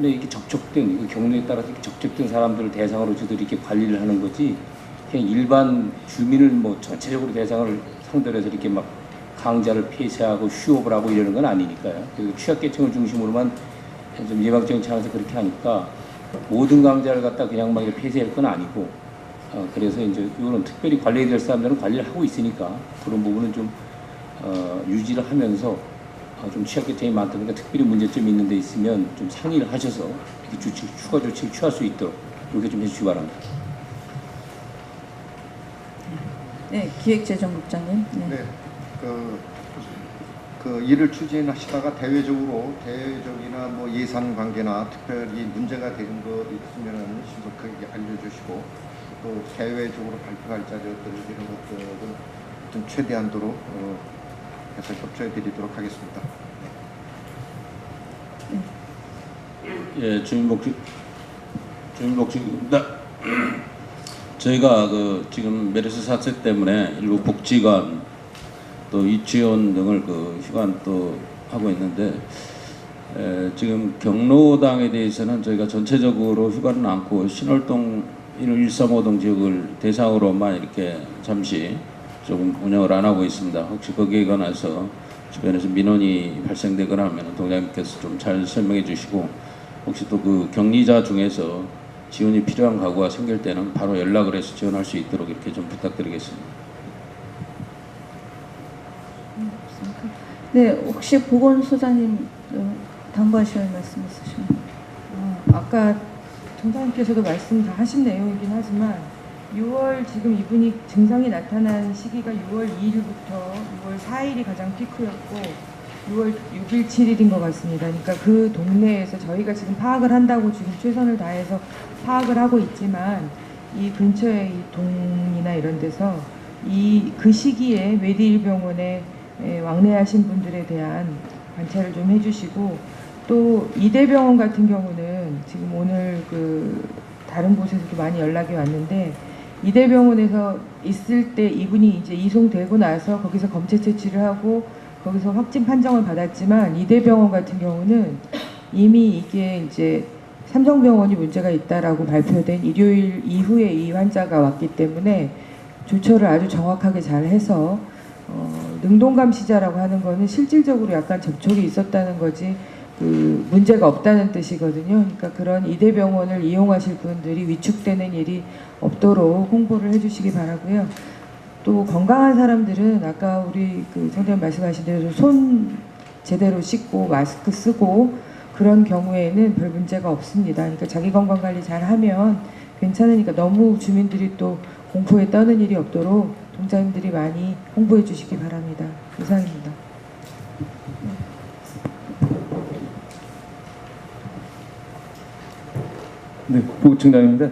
이렇게 접촉된 경로에 따라서 이렇게 접촉된 사람들을 대상으로 저희들이 이렇게 관리를 하는 거지, 그냥 일반 주민을 뭐 전체적으로 대상을 상대로 해서 이렇게 막 강자를 폐쇄하고 휴업을 하고 이러는 건 아니니까요. 그리고 취약계층을 중심으로만 좀 예방적인 차원에서 그렇게 하니까 모든 강자를 갖다 그냥 막 이렇게 폐쇄할 건 아니고, 그래서 이제 이거는 특별히 관리해야 될 사람들은 관리를 하고 있으니까 그런 부분은 좀 유지를 하면서 좀 취약계층이 많다 보니까 특별히 문제점이 있는 데 있으면 좀 상의를 하셔서 이렇게 추가 조치를 취할 수 있도록 이렇게 좀 해주시기 바랍니다. 네, 기획재정국장님. 네, 그 일을 추진하시다가 대외적이나 뭐 예산 관계나 특별히 문제가 되는 것 있으면은 신속하게 알려주시고, 또 대외적으로 발표할 자료들 이런 것들은 좀 최대한도로 해서 협조해드리도록 하겠습니다. 예, 주민복지입니다. 저희가 지금 메르스 사태 때문에 일부 복지관 또 유치원 등을 휴관 또 하고 있는데, 지금 경로당에 대해서는 저희가 전체적으로 휴관은 않고 신월동 135동 지역을 대상으로만 이렇게 잠시 조금 운영을 안 하고 있습니다. 혹시 거기에 관해서 주변에서 민원이 발생되거나 하면 동장님께서 좀 잘 설명해 주시고, 혹시 또 격리자 중에서 지원이 필요한 가구가 생길 때는 바로 연락을 해서 지원할 수 있도록 이렇게 좀 부탁드리겠습니다. 네, 혹시 보건소장님 당부하실 말씀 있으시면. 아까 총장님께서도 말씀 다 하신 내용이긴 하지만 6월 지금 이분이 증상이 나타난 시기가 6월 2일부터 6월 4일이 가장 피크였고 6월 6일, 7일인 것 같습니다. 그러니까 그 동네에서 저희가 지금 파악을 한다고 지금 최선을 다해서 파악을 하고 있지만 이 근처에 이 동이나 이런 데서 그 시기에 메디힐병원에 왕래하신 분들에 대한 관찰을 좀 해주시고, 또 이대병원 같은 경우는 지금 오늘 다른 곳에서도 많이 연락이 왔는데, 이대병원에서 있을 때 이분이 이제 이송되고 나서 거기서 검체 채취를 하고 거기서 확진 판정을 받았지만, 이대병원 같은 경우는 이미 이게 이제 삼성병원이 문제가 있다라고 발표된 일요일 이후에 이 환자가 왔기 때문에 조처를 아주 정확하게 잘 해서 능동감시자라고 하는 거는 실질적으로 약간 접촉이 있었다는 거지 문제가 없다는 뜻이거든요. 그러니까 그런 이대병원을 이용하실 분들이 위축되는 일이 없도록 홍보를 해주시기 바라고요. 또 건강한 사람들은 아까 우리 선생님 말씀하신 대로 손 제대로 씻고 마스크 쓰고 그런 경우에는 별 문제가 없습니다. 그러니까 자기 건강 관리 잘 하면 괜찮으니까 너무 주민들이 또 공포에 떠는 일이 없도록 동장님들이 많이 홍보해 주시기 바랍니다. 이상입니다. 네, 부총장입니다.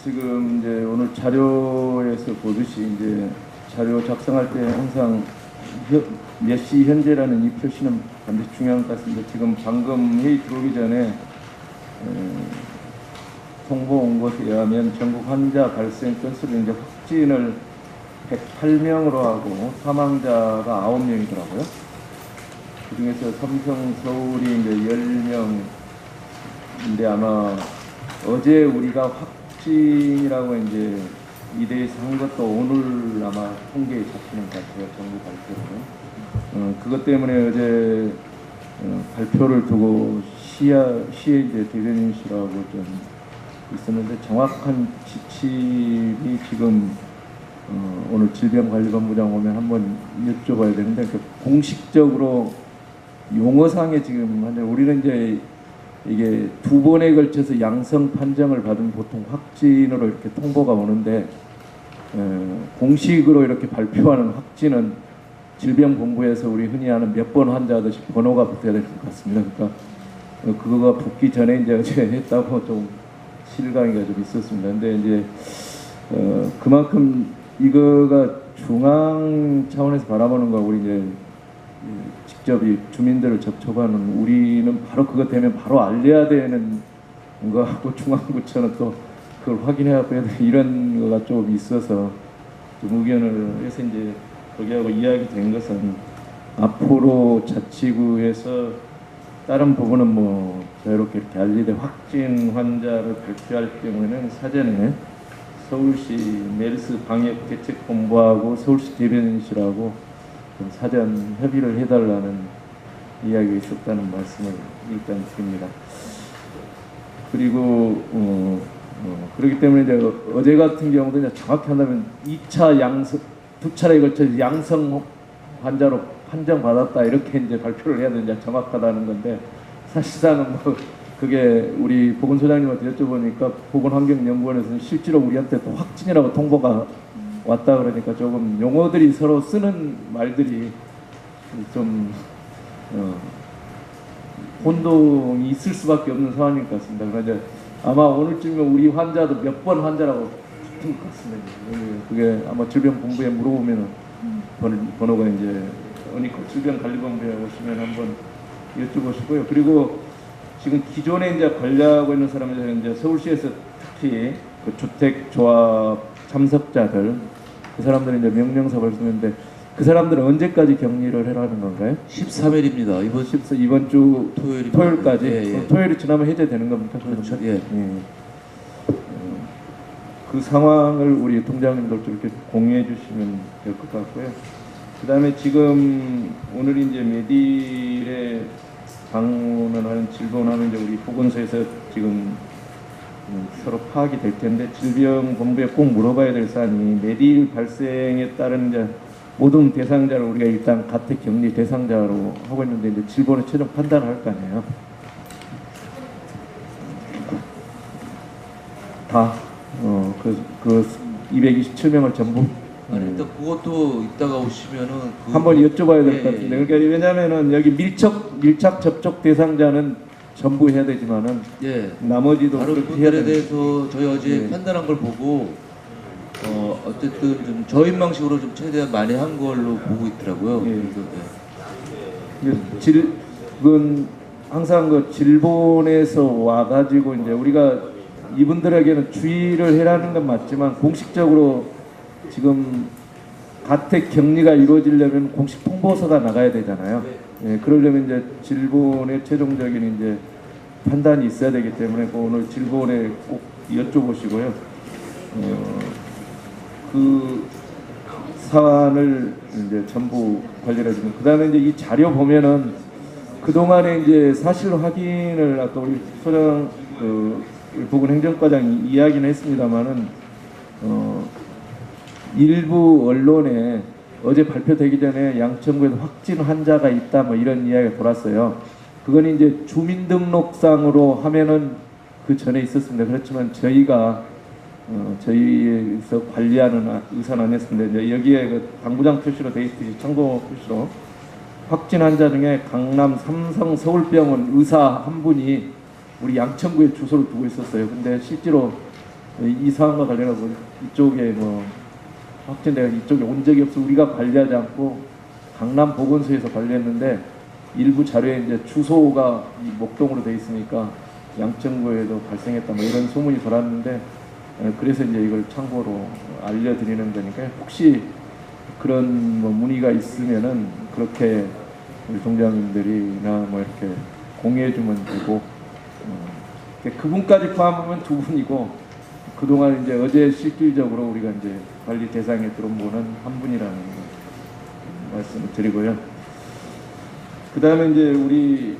지금 이제 오늘 자료에서 보듯이 이제 자료 작성할 때 항상 몇 시 현재라는 이 표시는 반드시 중요한 것 같습니다. 지금 방금 회의 들어오기 전에 통보 온 것에 의하면 전국 환자 발생 건수를 이제 확진을 108명으로 하고 사망자가 9명이더라고요. 그 중에서 삼성 서울이 이제 10명인데 아마 어제 우리가 확진이라고 이제 이대에서 한 것도 오늘 아마 통계에 잡히는 것 같아요. 정부 발표로. 그것 때문에 어제 발표를 두고 시에 이제 대변인실하고 좀 있었는데 정확한 지침이 지금 오늘 질병관리본부장 오면 한번 여쭤봐야 되는데 공식적으로 용어상에 지금 우리는 이제 이게 2번에 걸쳐서 양성 판정을 받은 보통 확진으로 이렇게 통보가 오는데 공식으로 이렇게 발표하는 확진은 질병본부에서 우리 흔히 하는 몇 번 환자듯이 번호가 붙어야 될 것 같습니다. 그러니까 그거가 붙기 전에 이제 어제 했다고 좀 실감이가 좀 있었습니다. 근데 이제 그만큼 이거가 중앙 차원에서 바라보는 거 우리 이제 직접 이 주민들을 접촉하는 우리는 바로 그것 때문에 바로 알려야 되는 거하고 중앙구청은 또 그걸 확인해야 돼야 이런 거가 좀 있어서 좀 의견을 해서 이제 거기하고 이야기된 것은 앞으로 자치구에서 다른 부분은 뭐 자유롭게 이렇게 알리되 확진 환자를 발표할 경우에는 사전에 서울시 메르스 방역 대책본부하고 서울시 대변인실하고 좀 사전 협의를 해달라는 이야기가 있었다는 말씀을 일단 드립니다. 그리고 그렇기 때문에 이제 어제 같은 경우도 이제 정확히 한다면 2차 양성 2차례에 걸쳐 양성 환자로 판정받았다 이렇게 이제 발표를 해야 되는지 정확하다는 건데 사실상은 뭐 그게 우리 보건소장님한테 여쭤보니까 보건환경연구원에서는 실제로 우리한테 또 확진이라고 통보가 왔다 그러니까 조금 용어들이 서로 쓰는 말들이 좀 혼동이 있을 수밖에 없는 상황인 것 같습니다. 그래서 아마 오늘쯤이면 우리 환자도 몇 번 환자라고 붙은 것 같습니다. 그게 아마 질병본부에 물어보면 번호가 이제 질병관리본부에 오시면 한번 여쭤보시고요. 그리고 지금 기존에 이제 관리하고 있는 사람들 이제 서울시에서 특히 그 주택조합 참석자들 그 사람들은 이제 명령서 발송했는데 그 사람들은 언제까지 격리를 해라는 건가요? 13일입니다. 이번 주 토요일입니다. 토요일까지. 예. 토요일이 지나면 해제되는 겁니까? 그렇죠. 예. 그 상황을 우리 통장님들 좀 이렇게 공유해 주시면 될 것 같고요. 그 다음에 지금 오늘 이제 메딜에 방문을 하는 질본하는 이제 우리 보건소에서 지금 서로 파악이 될 텐데 질병본부에 꼭 물어봐야 될 사안이 메딜 발생에 따른 이제 모든 대상자를 우리가 일단 가택 격리 대상자로 하고 있는데 이제 질본에 최종 판단을 할 거 아니에요. 다 그 227명을 전부 아니 일단 그것도 이따가 오시면은 한번 여쭤봐야 될 것 예, 같은데 예. 그러니까 왜냐하면은 여기 밀착 접촉 대상자는 전부 해야 되지만은 나머지도 다른 그렇게 해야 분들에 되는 대해서 저희 어제 판단한 걸 보고 어쨌든 좀 저인 방식으로 좀 최대한 많이 한 걸로 보고 있더라고요. 그래서, 그건 항상 그 질본에서 와가지고 이제 우리가 이분들에게는 주의를 해라는 건 맞지만 공식적으로 지금 가택 격리가 이루어지려면 공식 통보서가 나가야 되잖아요. 예, 그러려면 이제 질본의 최종적인 이제 판단이 있어야 되기 때문에 오늘 질본에 꼭 여쭤보시고요. 그 사안을 이제 전부 관리를 해주면 그 다음에 이제 이 자료 보면은 그 동안에 이제 사실 확인을 아까 우리 소장 보건행정과장이 이야기는 했습니다만은 일부 언론에 어제 발표되기 전에 양천구에서 확진 환자가 있다 뭐 이런 이야기가 돌았어요. 그건 이제 주민등록상으로 하면은 그 전에 있었습니다. 그렇지만 저희가 저희에서 관리하는 의사는 아니었습니다. 이제 여기에 그 당구장 표시로 돼 있듯이 참고 표시로 확진 환자 중에 강남 삼성 서울병원 의사 한 분이 우리 양천구에 주소를 두고 있었어요. 근데 실제로 이 사안과 관련해서 이쪽에 뭐 확진돼서 이쪽에 온 적이 없어 우리가 관리하지 않고 강남 보건소에서 관리했는데 일부 자료에 이제 주소가 이 목동으로 돼 있으니까 양천구에도 발생했다 뭐 이런 소문이 돌았는데 그래서 이제 이걸 참고로 알려드리는 거니까 혹시 그런 뭐 문의가 있으면은 그렇게 우리 동장님들이나 뭐 이렇게 공유해주면 되고 그분까지 포함하면 두 분이고 그동안 이제 어제 실질적으로 우리가 이제 관리 대상에 들어온 분은 한 분이라는 말씀을 드리고요. 그 다음에 이제 우리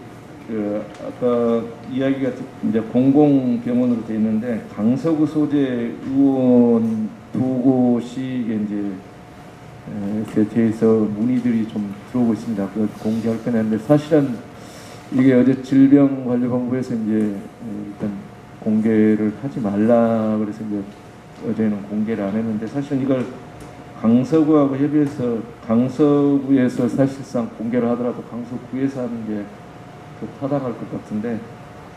아까 이야기가 이제 공공병원으로 돼 있는데 강서구 소재 의원 두 곳이 이제 대해서 문의들이 좀 들어오고 있습니다. 그 공개할 건 했는데 사실은 이게 어제 질병관리본부에서 이제 일단 공개를 하지 말라 그래서 이제 어제는 공개를 안 했는데, 사실 이걸 강서구하고 협의해서 강서구에서 사실상 공개를 하더라도 강서구에서 하는 게 더 타당할 것 같은데,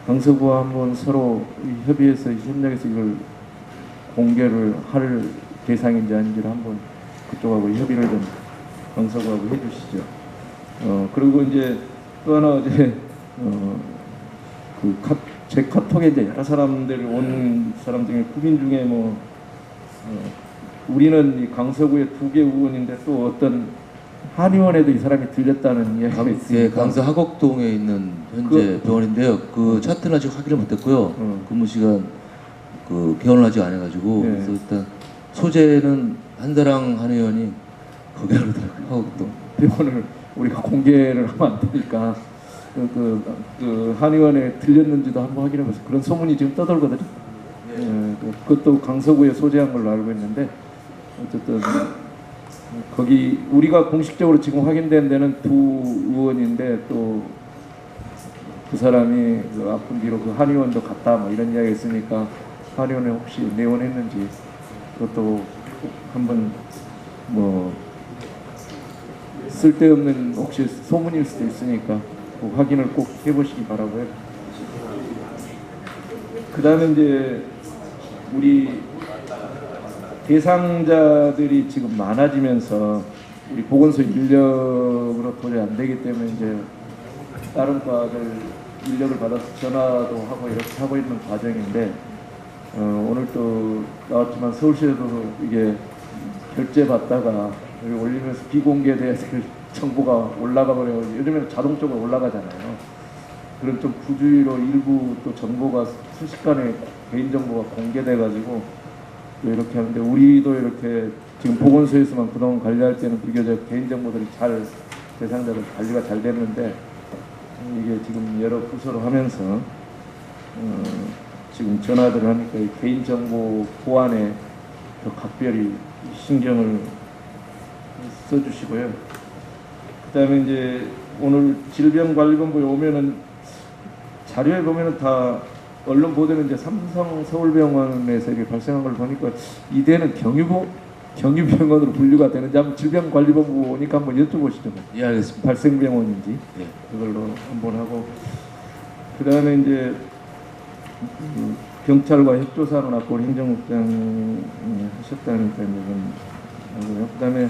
강서구와 한번 서로 협의해서 협력해서 이걸 공개를 할 대상인지 아닌지를 한번 그쪽하고 협의를 좀 강서구하고 해주시죠. 그리고 이제 또 하나 어제 제 카톡에 이제 여러 사람들 온 사람 중에 국민 중에 뭐 우리는 이 강서구에 2개 의원인데 또 어떤 한의원에도 이 사람이 들렸다는 이야기가 있습니다. 예, 강서 하곡동에 있는 현재 병원인데요. 그 차트는 아직 확인을 못했고요. 근무 시간 개원을 아직 안 해가지고 네. 그래서 일단 소재는 한다랑 한의원이 거기 하더라고요. 하곡동 병원을 우리가 공개를 하면 안 되니까 그 한의원에 들렸는지도 한번 확인해보세요. 그런 소문이 지금 떠돌거든요. 그것도 강서구에 소재한 걸로 알고 있는데, 어쨌든 거기 우리가 공식적으로 지금 확인된 데는 2 의원인데, 또 그 사람이 그 아픈 뒤로 그 한의원도 갔다 뭐 이런 이야기가 있으니까 한의원에 혹시 내원했는지 그것도 한번 뭐 쓸데없는 혹시 소문일 수도 있으니까 확인을 꼭 해보시기 바라고요. 그 다음에 이제 우리 대상자들이 지금 많아지면서 우리 보건소 인력으로 도저히 안 되기 때문에 이제 다른 과들 인력을 받아서 전화도 하고 이렇게 하고 있는 과정인데, 오늘 또 나왔지만 서울시에도 이게 결제 받다가 여기 올리면서 비공개돼야 될 정보가 올라가 버려요. 요즘에는 자동적으로 올라가잖아요. 그런 좀 부주의로 일부 또 정보가 순식간에 개인정보가 공개돼가지고 또 이렇게 하는데, 우리도 이렇게 지금 보건소에서만 그동안 관리할 때는 비교적 개인정보들이 대상자들 관리가 잘 됐는데, 이게 지금 여러 부서로 하면서 지금 전화들을 하니까 이 개인정보 보안에 더 각별히 신경을 써주시고요. 그 다음에 이제 오늘 질병관리본부에 오면은 자료에 보면은 다 언론 보도는 이제 삼성 서울병원에서 이게 발생한 걸 보니까 이대는 경유병원으로 분류가 되는지 한번 질병관리본부 오니까 한번 여쭤보시죠. 예, 알겠습니다. 발생병원인지 예. 그걸로 한번 하고, 그 다음에 이제 경찰과 핵조사는 아까 우리 행정국장이 하셨다니까 이건 하고요. 그 다음에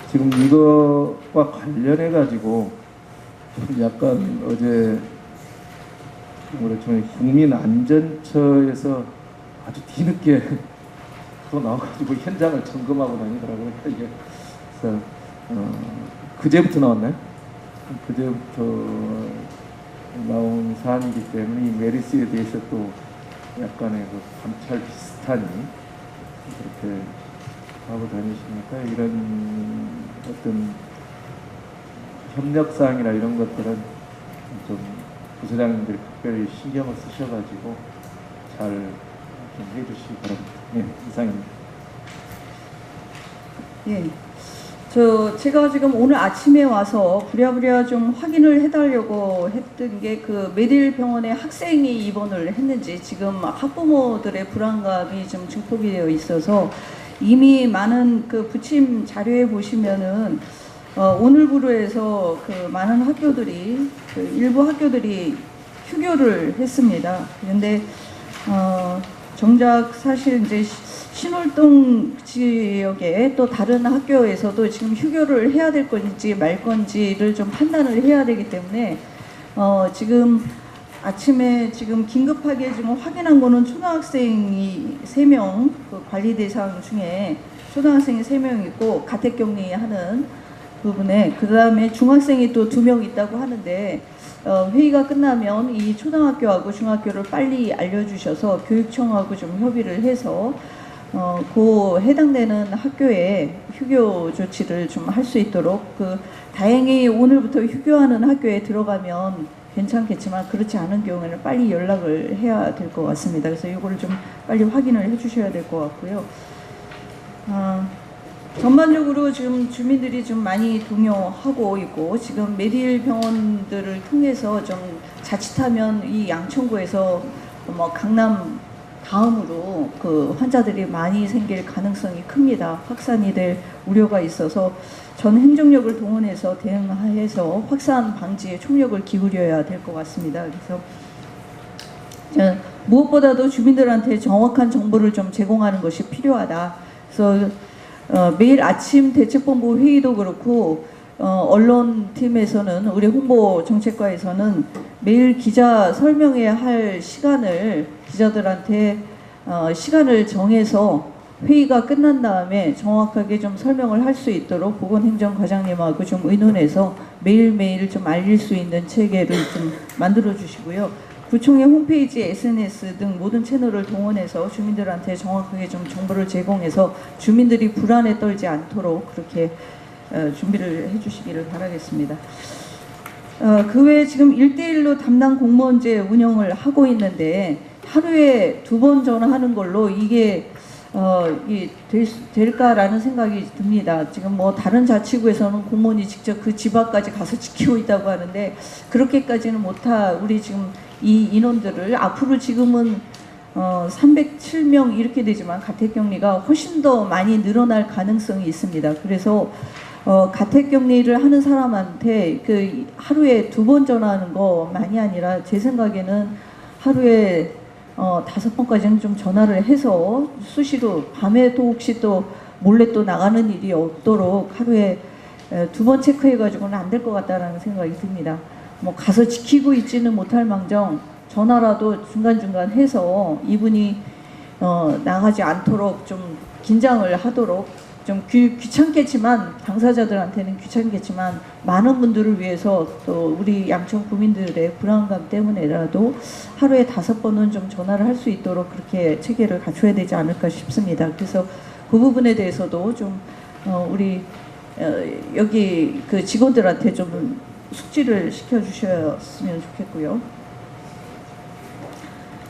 지금 이거와 관련해 가지고 약간 어제 국민안전처에서 아주 뒤늦게 또 나와가지고 현장을 점검하고 다니더라고요. 이게 그래서 그제부터 나왔나요? 그제부터 나온 사안이기 때문에 이 메르스에 대해서 또 약간의 그 감찰 비슷하니 그렇게 하고 다니시니까 이런 어떤 협력사항이나 이런 것들은 좀 부서장님들이 특별히 신경을 쓰셔가지고 잘 좀 해주시기 바랍니다. 네, 이상입니다. 예. 제가 지금 오늘 아침에 와서 부랴부랴 좀 확인을 해달라고 했던 게 그 메딜 병원에 학생이 입원을 했는지 지금 학부모들의 불안감이 좀 증폭이 되어 있어서 이미 많은 그 부침 자료에 보시면은 오늘부로 해서 그 많은 학교들이 일부 학교들이 휴교를 했습니다. 그런데 정작 사실 이제 신월동 지역에 또 다른 학교에서도 지금 휴교를 해야 될 건지 말 건지를 좀 판단을 해야 되기 때문에 지금 아침에 지금 긴급하게 지금 확인한 거는 초등학생이 3명, 그 관리 대상 중에 초등학생이 3명 있고 가택격리하는 부분에, 그 다음에 중학생이 또 2명 있다고 하는데 회의가 끝나면 이 초등학교하고 중학교를 빨리 알려주셔서 교육청하고 좀 협의를 해서 그 해당되는 학교에 휴교 조치를 좀 할 수 있도록, 다행히 오늘부터 휴교하는 학교에 들어가면 괜찮겠지만 그렇지 않은 경우에는 빨리 연락을 해야 될 것 같습니다. 그래서 이거를 좀 빨리 확인을 해주셔야 될 것 같고요. 전반적으로 지금 주민들이 좀 많이 동요하고 있고 지금 메디힐 병원들을 통해서 좀 자칫하면 이 양천구에서 뭐 강남 다음으로 그 환자들이 많이 생길 가능성이 큽니다. 확산이 될 우려가 있어서 전 행정력을 동원해서 대응해서 확산 방지에 총력을 기울여야 될 것 같습니다. 그래서 무엇보다도 주민들한테 정확한 정보를 좀 제공하는 것이 필요하다. 그래서 매일 아침 대책본부 회의도 그렇고 언론팀에서는 우리 홍보정책과에서는 매일 기자 설명해야 할 시간을 기자들한테 시간을 정해서 회의가 끝난 다음에 정확하게 좀 설명을 할 수 있도록 보건행정과장님하고 좀 의논해서 매일매일 좀 알릴 수 있는 체계를 좀 만들어 주시고요. 구청의 홈페이지, SNS 등 모든 채널을 동원해서 주민들한테 정확하게 좀 정보를 제공해서 주민들이 불안에 떨지 않도록 그렇게 준비를 해주시기를 바라겠습니다. 그 외에 지금 1대1로 담당 공무원제 운영을 하고 있는데 하루에 2번 전화하는 걸로 이게 될까라는 생각이 듭니다. 지금 뭐 다른 자치구에서는 공무원이 직접 그 집 앞까지 가서 지키고 있다고 하는데 그렇게까지는 우리 지금 이 인원들을 앞으로 지금은 307명 이렇게 되지만 가택격리가 훨씬 더 많이 늘어날 가능성이 있습니다. 그래서 가택격리를 하는 사람한테 그 하루에 2번 전화하는 거만이 아니라 제 생각에는 하루에 5번까지는 좀 전화를 해서 수시로 밤에도 혹시 또 몰래 또 나가는 일이 없도록 하루에 2번 체크해가지고는 안 될 것 같다라는 생각이 듭니다. 뭐 가서 지키고 있지는 못할 망정 전화라도 중간중간 해서 이분이 나가지 않도록 좀 긴장을 하도록 좀 귀찮겠지만 당사자들한테는 귀찮겠지만 많은 분들을 위해서 또 우리 양천 구민들의 불안감 때문에라도 하루에 5번은 좀 전화를 할 수 있도록 그렇게 체계를 갖춰야 되지 않을까 싶습니다. 그래서 그 부분에 대해서도 좀 우리 여기 그 직원들한테 좀 숙지를 시켜주셨으면 좋겠고요.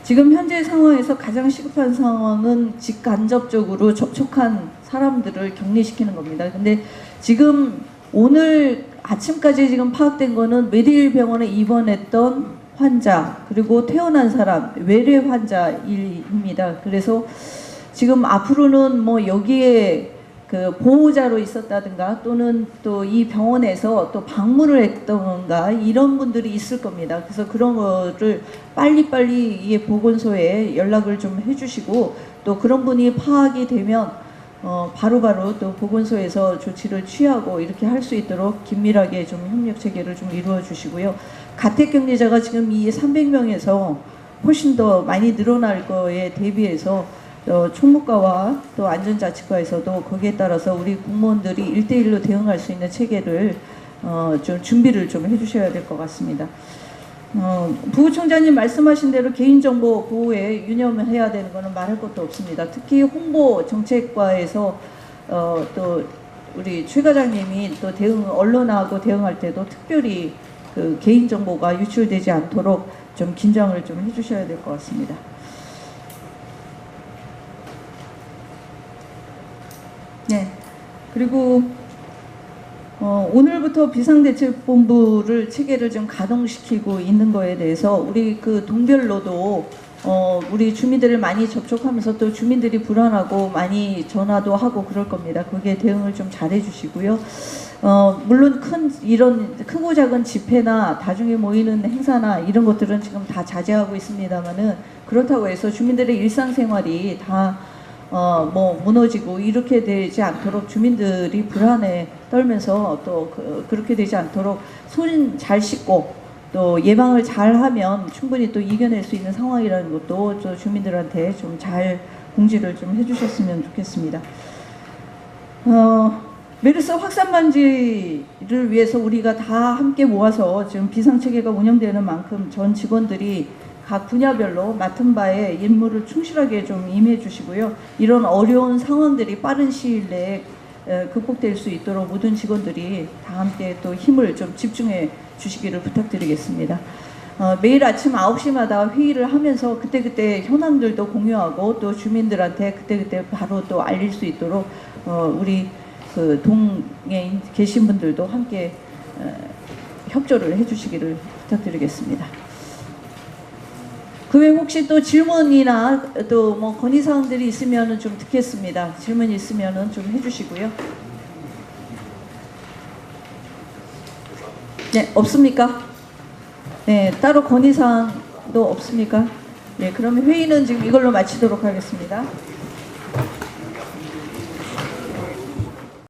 지금 현재 상황에서 가장 시급한 상황은 직간접적으로 접촉한 사람들을 격리시키는 겁니다. 근데 지금 오늘 아침까지 지금 파악된 거는 메디힐 병원에 입원했던 환자 그리고 퇴원한 사람 외래 환자입니다. 그래서 지금 앞으로는 뭐 여기에 그 보호자로 있었다든가 또는 또 이 병원에서 또 방문을 했던가 이런 분들이 있을 겁니다. 그래서 그런 거를 빨리빨리 이 보건소에 연락을 좀 해주시고 또 그런 분이 파악이 되면 바로바로 또 보건소에서 조치를 취하고 이렇게 할 수 있도록 긴밀하게 좀 협력 체계를 좀 이루어 주시고요. 가택격리자가 지금 이 300명에서 훨씬 더 많이 늘어날 거에 대비해서 총무과와 또 안전자치과에서도 거기에 따라서 우리 공무원들이 1대1로 대응할 수 있는 체계를 좀 준비를 좀 해주셔야 될 것 같습니다. 부부총장님 말씀하신 대로 개인정보 보호에 유념해야 되는 것은 말할 것도 없습니다. 특히 홍보정책과에서 또 우리 최 과장님이 또 언론하고 대응할 때도 특별히 그 개인정보가 유출되지 않도록 좀 긴장을 좀 해주셔야 될 것 같습니다. 네. 그리고 오늘부터 비상대책본부를 체계를 좀 가동시키고 있는 거에 대해서 우리 그 동별로도 우리 주민들을 많이 접촉하면서 또 주민들이 불안하고 많이 전화도 하고 그럴 겁니다. 거기에 대응을 좀 잘해 주시고요. 물론 크고 작은 집회나 다중에 모이는 행사나 이런 것들은 지금 다 자제하고 있습니다만은 그렇다고 해서 주민들의 일상생활이 다 뭐 무너지고 이렇게 되지 않도록 주민들이 불안에 떨면서 또 그렇게 되지 않도록 손 잘 씻고 또 예방을 잘 하면 충분히 또 이겨낼 수 있는 상황이라는 것도 저 주민들한테 좀 잘 공지를 좀 해주셨으면 좋겠습니다. 메르스 확산 방지를 위해서 우리가 다 함께 모아서 지금 비상체계가 운영되는 만큼 전 직원들이 각 분야별로 맡은 바에 임무를 충실하게 좀 임해 주시고요. 이런 어려운 상황들이 빠른 시일 내에 극복될 수 있도록 모든 직원들이 다 함께 또 힘을 좀 집중해 주시기를 부탁드리겠습니다. 매일 아침 9시마다 회의를 하면서 그때그때 현황들도 공유하고 또 주민들한테 그때그때 바로 또 알릴 수 있도록 우리 그 동에 계신 분들도 함께 협조를 해주시기를 부탁드리겠습니다. 그 외 혹시 또 질문이나 또 뭐 건의사항들이 있으면은 좀 듣겠습니다. 질문 있으면은 좀 해주시고요. 네, 없습니까? 네, 따로 건의사항도 없습니까? 네, 그러면 회의는 지금 이걸로 마치도록 하겠습니다.